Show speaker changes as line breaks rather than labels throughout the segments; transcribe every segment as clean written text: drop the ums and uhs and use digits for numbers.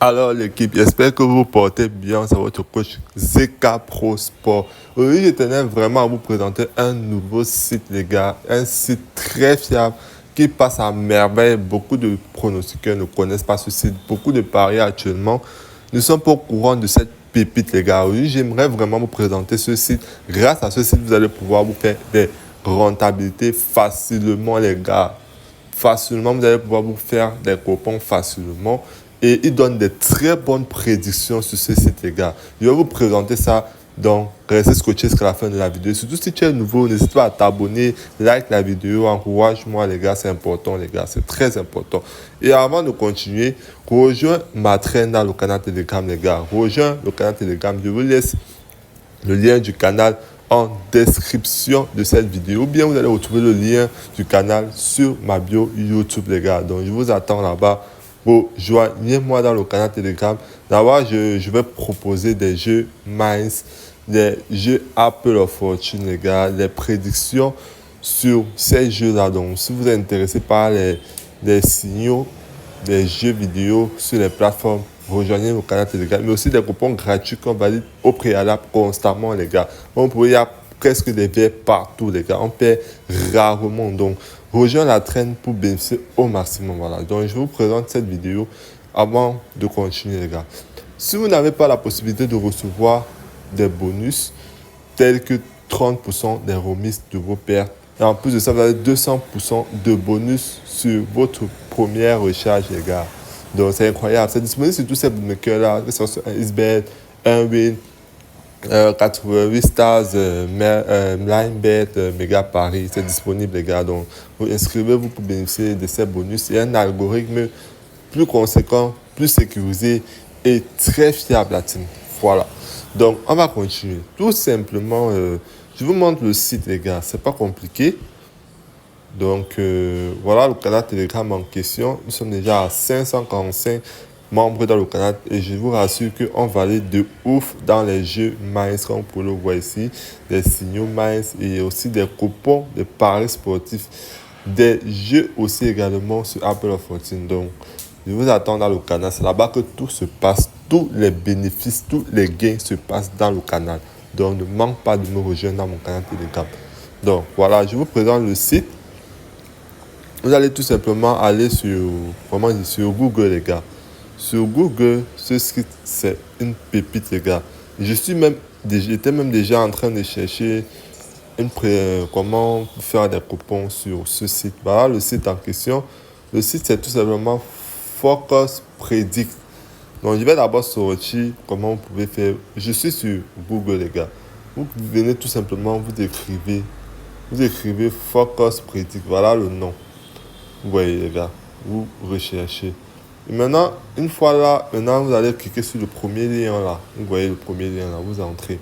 Alors l'équipe, j'espère que vous vous portez bien, c'est votre coach ZK Pro Sport. Aujourd'hui, je tenais vraiment à vous présenter un nouveau site, les gars, un site très fiable qui passe à merveille. Beaucoup de pronostiqueurs ne connaissent pas ce site, beaucoup de paris actuellement ne sont pas au courant de cette pépite, les gars. Aujourd'hui, j'aimerais vraiment vous présenter ce site. Grâce à ce site, vous allez pouvoir vous faire des rentabilités facilement, les gars. Facilement, vous allez pouvoir vous faire des coupons facilement. Et il donne des très bonnes prédictions sur ce site, les gars. Je vais vous présenter ça, donc restez scotchés jusqu'à la fin de la vidéo. Surtout si tu es nouveau, n'hésite pas à t'abonner, like la vidéo, encourage-moi, les gars, c'est important, les gars, c'est très important. Et avant de continuer, rejoins ma traîne dans le canal Telegram, les gars. Rejoins le canal Telegram, je vous laisse le lien du canal en description de cette vidéo, ou bien vous allez retrouver le lien du canal sur ma bio YouTube, les gars. Donc je vous attends là-bas. Rejoignez-moi dans le canal Telegram. D'abord, je vais proposer des jeux Minds, des jeux Apple of Fortune, les gars, les prédictions sur ces jeux-là. Donc, si vous êtes intéressé par les signaux des jeux vidéo sur les plateformes, rejoignez le canal Telegram, mais aussi des coupons gratuits qu'on valide au préalable constamment, les gars. Il y a presque des verres partout, les gars. On perd rarement. Donc, rejoins la traîne pour bénéficier au maximum. Voilà. Donc, je vous présente cette vidéo avant de continuer, les gars. Si vous n'avez pas la possibilité de recevoir des bonus tels que 30% des remises de vos pertes, et en plus de ça, vous avez 200% de bonus sur votre première recharge, les gars. Donc, c'est incroyable. C'est disponible sur tous ces bookmakers-là, que ce soit un XBet, un Win, 88 Stars, Linebet, Mega Paris. C'est disponible, les gars. Donc, vous inscrivez-vous pour bénéficier de ces bonus. Il y a un algorithme plus conséquent, plus sécurisé et très fiable, la team. Voilà. Donc, on va continuer. Tout simplement, je vous montre le site, les gars. C'est pas compliqué. Donc, voilà le canal Telegram en question. Nous sommes déjà à 545 membres dans le canal et je vous rassure qu'on valide de ouf dans les jeux Minds, comme vous le voir ici, des signaux Minds et aussi des coupons de paris sportifs, des jeux aussi également sur Apple of Fortune. Donc, je vous attends dans le canal. C'est là-bas que tout se passe, tous les bénéfices, tous les gains se passent dans le canal. Donc, ne manque pas de me rejoindre dans mon canal Telegram. Donc, voilà, je vous présente le site. Vous allez tout simplement aller sur Google, les gars. Sur Google, ce site, c'est une pépite, les gars. J'étais même déjà en train de chercher comment faire des coupons sur ce site. Voilà le site en question. Le site, c'est tout simplement Focus Predict. Donc, je vais d'abord sortir comment vous pouvez faire. Je suis sur Google, les gars. Vous venez tout simplement, vous écrivez Focus Predict. Voilà le nom. Vous voyez, les gars, vous recherchez. Et maintenant, une fois là, vous allez cliquer sur le premier lien là. Vous voyez le premier lien là, vous entrez.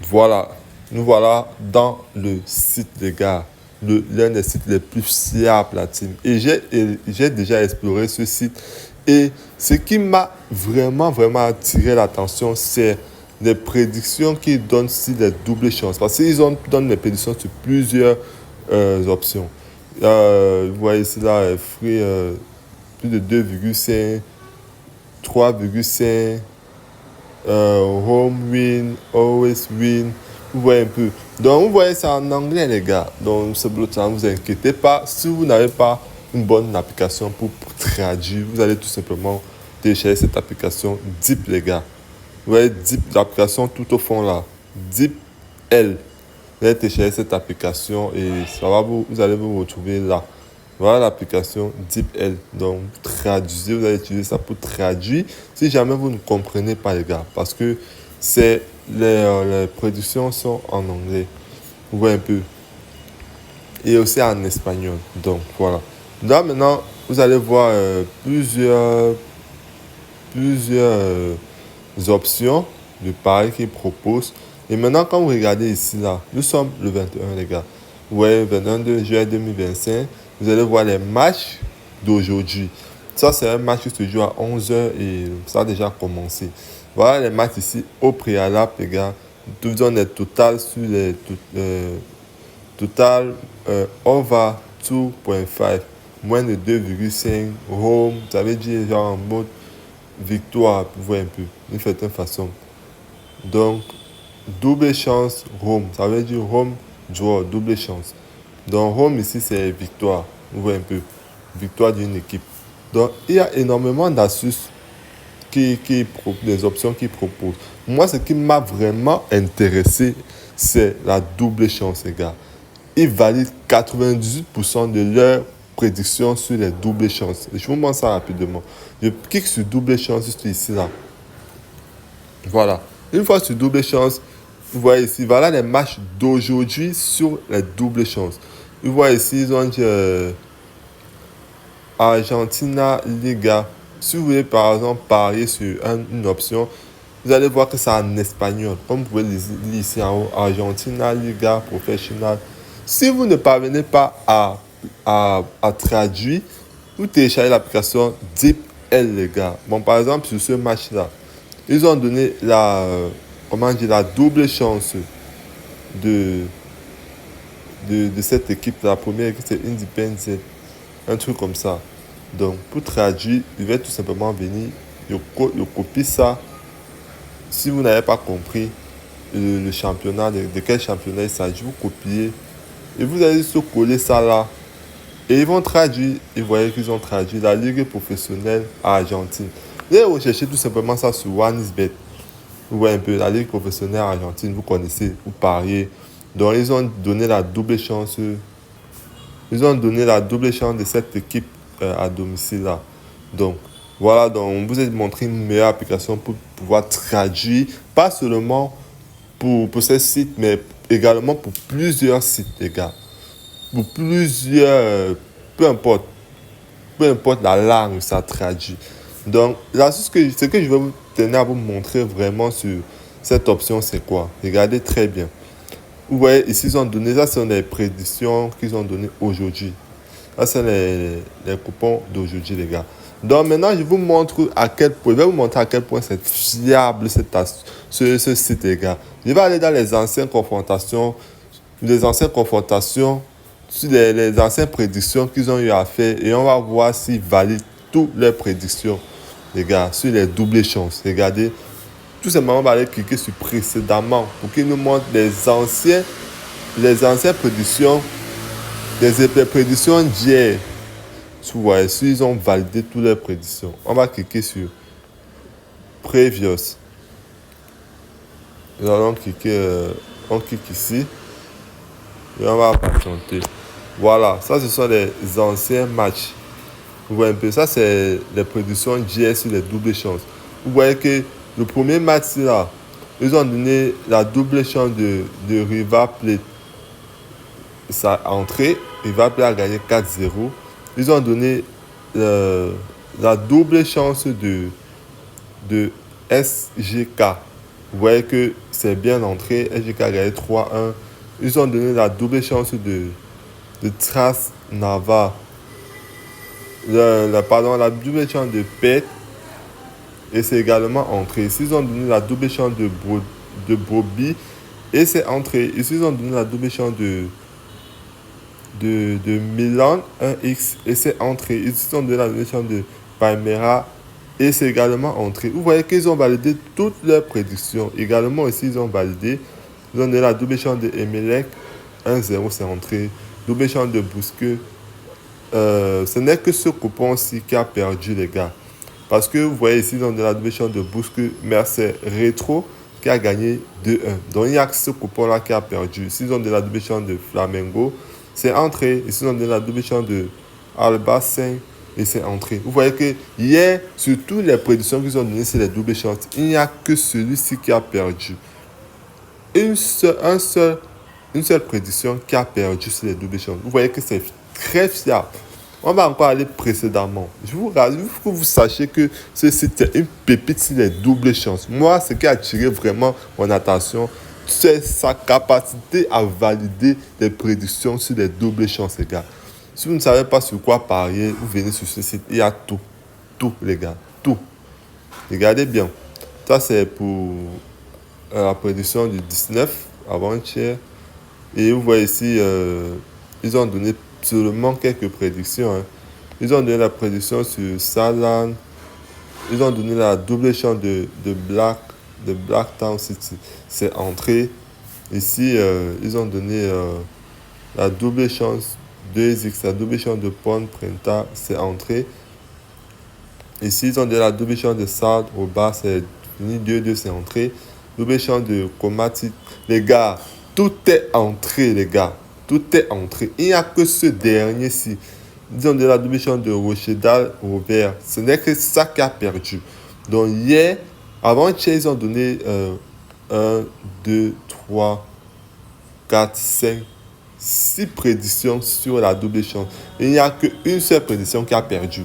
Voilà, nous voilà dans le site, les gars. L'un des sites les plus fiables, la team. Et j'ai déjà exploré ce site. Et ce qui m'a vraiment attiré l'attention, c'est les prédictions qu'ils donnent sur les doubles chances. Parce qu'ils donnent des prédictions sur plusieurs options. Vous voyez ici là, free, plus de 2,5, 3,5, home win, always win. Vous voyez un peu. Donc vous voyez ça en anglais, les gars. Donc c'est bloquant, ne vous inquiétez pas. Si vous n'avez pas une bonne application pour traduire, vous allez tout simplement télécharger cette application Deep, les gars. Vous voyez Deep, l'application tout au fond là. Deep L. Vous allez télécharger cette application et vous allez vous retrouver là. Voilà l'application DeepL. Donc, traduisez, vous allez utiliser ça pour traduire si jamais vous ne comprenez pas, les gars. Parce que les prédictions sont en anglais. Vous voyez un peu. Et aussi en espagnol. Donc, voilà. Là, maintenant, vous allez voir plusieurs options de paris qu'ils proposent. Et maintenant, quand vous regardez ici, là, nous sommes le 21, les gars. Vous voyez, 22 juillet 2025. Vous allez voir les matchs d'aujourd'hui. Ça, c'est un match qui se joue à 11h et ça a déjà commencé. Voilà les matchs ici au préalable, les gars. Nous faisons des totales sur les total over 2.5. moins de 2,5. Home, ça veut dire genre en mode victoire, vous voyez un peu, d'une certaine façon. Donc, double chance, home, ça veut dire home, draw, double chance. Donc, home ici, c'est victoire, vous voyez un peu, victoire d'une équipe. Donc, il y a énormément d'astuces des options qu'ils proposent. Moi, ce qui m'a vraiment intéressé, c'est la double chance, les gars. Ils valident 98% de leurs prédictions sur les doubles chances. Je vous montre ça rapidement. Je clique sur double chance, juste ici, là. Voilà. Une fois sur double chance, vous voyez ici, voilà les matchs d'aujourd'hui sur les doubles chances. Vous voyez ici, ils ont dit Argentina Liga. Si vous voulez par exemple parier sur une option, vous allez voir que c'est en espagnol. Comme vous pouvez lire ici en haut, Argentina Liga Professional. Si vous ne parvenez pas à traduire, vous téléchargez l'application DeepL, les gars. Bon, par exemple, sur ce match-là, ils ont donné la double chance de cette équipe. La première équipe, c'est Independence, un truc comme ça. Donc, pour traduire, il va tout simplement venir, je copie ça. Si vous n'avez pas compris le championnat, de quel championnat il s'agit, vous copiez et vous allez se coller ça là. Et ils vont traduire, et vous voyez qu'ils ont traduit la Ligue professionnelle argentine. Vous allez rechercher tout simplement ça sur OneXBet. Vous voyez un peu la Ligue professionnelle argentine, vous connaissez, vous pariez. Donc, ils ont donné la double chance. Ils ont donné la double chance de cette équipe à domicile là. Donc, voilà, donc on vous a montré une meilleure application pour pouvoir traduire, pas seulement pour ces sites, mais également pour plusieurs sites, les gars. Pour plusieurs, peu importe la langue, ça traduit. Donc, là, ce que je vais vous tenir à vous montrer vraiment sur cette option, c'est quoi? Regardez très bien. Vous voyez, ici, ils ont donné, ça, ce sont les prédictions qu'ils ont données aujourd'hui. Ça, c'est les coupons d'aujourd'hui, les gars. Donc, maintenant, je vous montre à quel point, je vais vous montrer à quel point c'est fiable ce site, les gars. Je vais aller dans les anciennes confrontations sur les anciennes prédictions qu'ils ont eu à faire et on va voir s'ils valident toutes les prédictions, les gars, sur les doubles chances. Regardez, tout simplement, on va aller cliquer sur précédemment pour qu'ils nous montrent les anciennes prédictions, les prédictions d'hier. Vous voyez, s'ils ont validé toutes les prédictions, on va cliquer sur Previous. Nous allons cliquer, on clique ici et on va patienter. Voilà, ça ce sont les anciens matchs. Vous voyez un peu, ça c'est les prédictions d'hier sur les doubles chances. Vous voyez que le premier match là, ils ont donné la double chance de River Plate. Ça a entré, River Plate a gagné 4-0. Ils ont donné la double chance de SGK. Vous voyez que c'est bien entré, SGK a gagné 3-1. Ils ont donné la double chance de Trasnava. La double chance de Pet. Et c'est également entré. Ici, ils ont donné la double chance de Bobby. Et c'est entré. Ici, ils ont donné la double chance de Milan 1x. Et c'est entré. Ici, ils ont donné la double chance de Palmera. Et c'est également entré. Vous voyez qu'ils ont validé toutes leurs prédictions. Également, ici, ils ont validé. Ils ont donné la double chance de Emelec. 1-0, c'est entré. Double chance de Bousque. Ce n'est que ce coupon-ci qui a perdu, les gars. Parce que vous voyez ici, ils ont donné la double chance de Bousque. Mercer Retro qui a gagné 2-1. Donc, il n'y a que ce coupon-là qui a perdu. Ici, ils ont donné la double chance de Flamengo. C'est entré. Ici, ils ont donné la double chance de Alba 5. Et c'est entré. Vous voyez que hier, sur toutes les prédictions qu'ils ont données, c'est les doubles chances. Il n'y a que celui-ci qui a perdu. Une seule prédiction qui a perdu sur les doubles chances. Vous voyez que c'est très fiable. On va encore aller précédemment. Je vous rassure, il faut que vous sachiez que ce site est une pépite sur les doubles chances. Moi, ce qui a attiré vraiment mon attention, c'est sa capacité à valider les prédictions sur les doubles chances, les gars. Si vous ne savez pas sur quoi parier, vous venez sur ce site. Il y a tout. Tout, les gars. Tout. Regardez bien. Ça, c'est pour la prédiction du 19 avant-hier. Et vous voyez ici, ils ont donné seulement quelques prédictions. Hein. Ils ont donné la prédiction sur Salan. Ils ont donné la double chance de Blacktown City. C'est entré. Ici, ils ont donné la double chance 2x, la double chance de Pond Prenta, c'est entré. Ici, ils ont donné la double chance de Sard au bas, c'est fini 2-2, c'est entré. Double chance de Komati. Les gars, tout est entré, les gars. Tout est entré. Il n'y a que ce dernier-ci. Ils ont donné la double chance de Rochedal Robert. Ce n'est que ça qui a perdu. Donc, hier, avant-hier, ils ont donné 1, 2, 3, 4, 5, 6 prédictions sur la double chance. Il n'y a qu'une seule prédiction qui a perdu.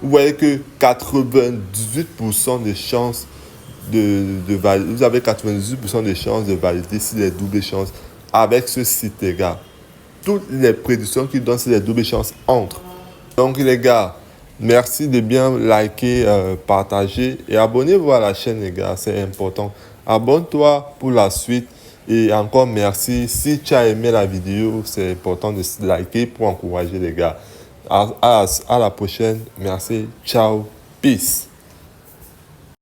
Vous voyez que 98% de chances de valider. Vous avez 98% de chances de valider si les doubles chances avec ce site, les gars. Toutes les prédictions qu'ils donnent, c'est les doubles chances entrent. Donc, les gars, merci de bien liker, partager et abonnez-vous à la chaîne, les gars. C'est important. Abonne-toi pour la suite. Et encore merci. Si tu as aimé la vidéo, c'est important de liker pour encourager les gars. À la prochaine. Merci. Ciao. Peace.